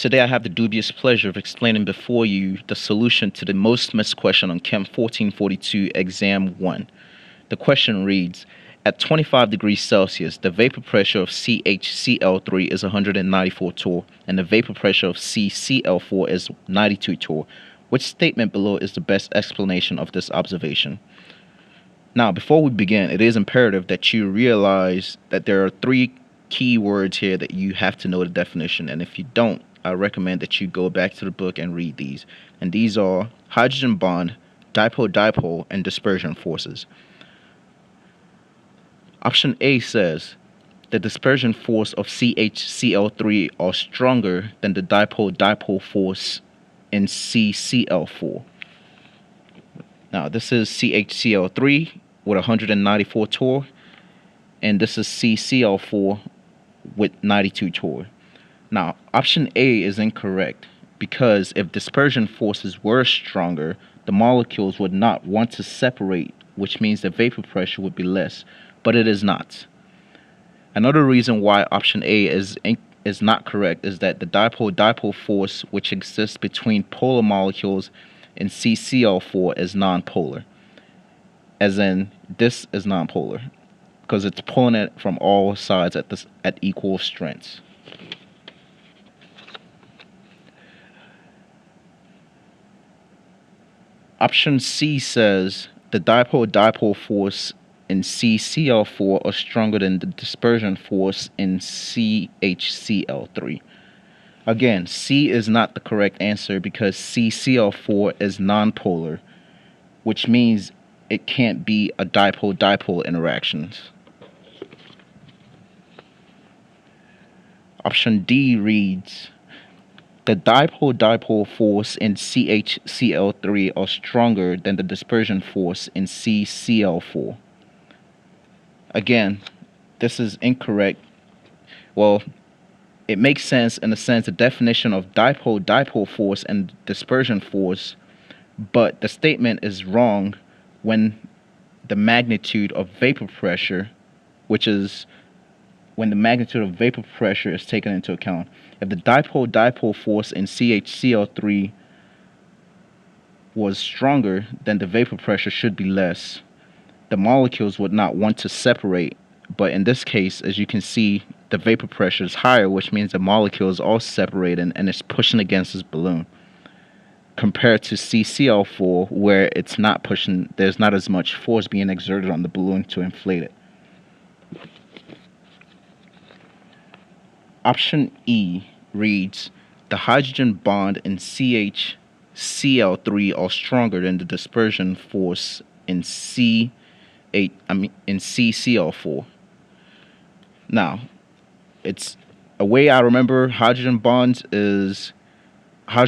Today I have the dubious pleasure of explaining before you the solution to the most missed question on Chem 1442 Exam 1. The question reads, at 25 degrees Celsius, the vapor pressure of CHCl3 is 194 torr, and the vapor pressure of CCl4 is 92 torr. Which statement below is the best explanation of this observation? Now, before we begin, it is imperative that you realize that there are three key words here that you have to know the definition, and if you don't, I recommend that you go back to the book and read these. And these are hydrogen bond, dipole-dipole, and dispersion forces. Option A says the dispersion force of CHCl3 are stronger than the dipole-dipole force in CCl4. Now, this is CHCl3 with 194 torr, and this is CCl4 with 92 torr. Now, option A is incorrect because if dispersion forces were stronger, the molecules would not want to separate, which means the vapor pressure would be less, but it is not. Another reason why option A is not correct is that the dipole-dipole force which exists between polar molecules in CCl4 is nonpolar, as in this is nonpolar because it's pulling it from all sides at equal strengths. Option C says the dipole-dipole force in CCl4 are stronger than the dispersion force in CHCl3. Again, C is not the correct answer because CCl4 is nonpolar, which means it can't be a dipole-dipole interactions. Option D reads, the dipole-dipole force in CHCl3 are stronger than the dispersion force in CCl4. Again, this is incorrect. Well, it makes sense in the sense the definition of dipole-dipole force and dispersion force, but the statement is wrong when the magnitude of vapor pressure, which is when the magnitude of vapor pressure is taken into account. If the dipole-dipole force in CHCl3 was stronger, then the vapor pressure should be less. The molecules would not want to separate, but in this case, as you can see, the vapor pressure is higher, which means the molecules are separating and it's pushing against this balloon. Compared to CCl4, where it's not pushing, there's not as much force being exerted on the balloon to inflate it. Option E reads, the hydrogen bond in CHCl3 are stronger than the dispersion force in CCl4. Now, it's a way I remember hydrogen bonds are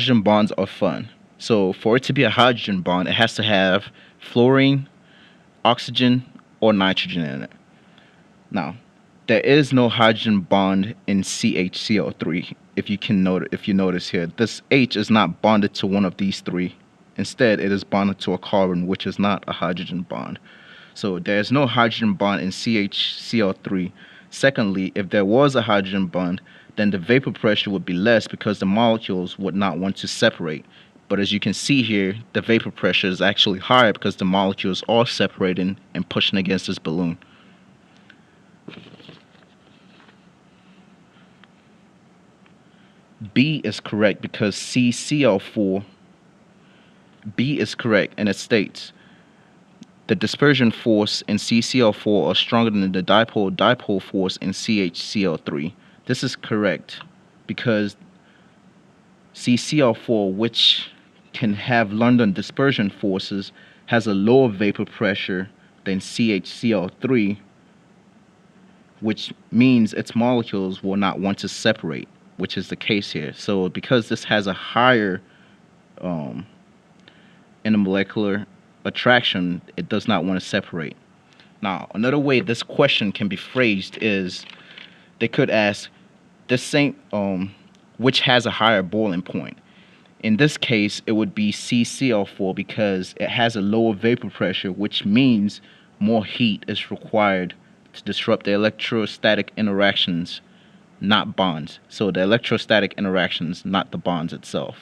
fun. So for it to be a hydrogen bond, it has to have fluorine, oxygen, or nitrogen in it. Now, there is no hydrogen bond in CHCl3. If you notice here, this H is not bonded to one of these three. Instead, it is bonded to a carbon, which is not a hydrogen bond. So there's no hydrogen bond in CHCl3. Secondly, if there was a hydrogen bond, then the vapor pressure would be less because the molecules would not want to separate. But as you can see here, the vapor pressure is actually higher because the molecules are separating and pushing against this balloon. B is correct because CCl4. B is correct, and it states the dispersion force in CCl4 are stronger than the dipole-dipole force in CHCl3. This is correct because CCl4, which can have London dispersion forces, has a lower vapor pressure than CHCl3, which means its molecules will not want to separate, which is the case here. So because this has a higher intermolecular attraction, it does not want to separate. Now, another way this question can be phrased is they could ask the same which has a higher boiling point. In this case, it would be CCl4 because it has a lower vapor pressure, which means more heat is required to disrupt the electrostatic interactions not bonds. So the electrostatic interactions, not the bonds itself.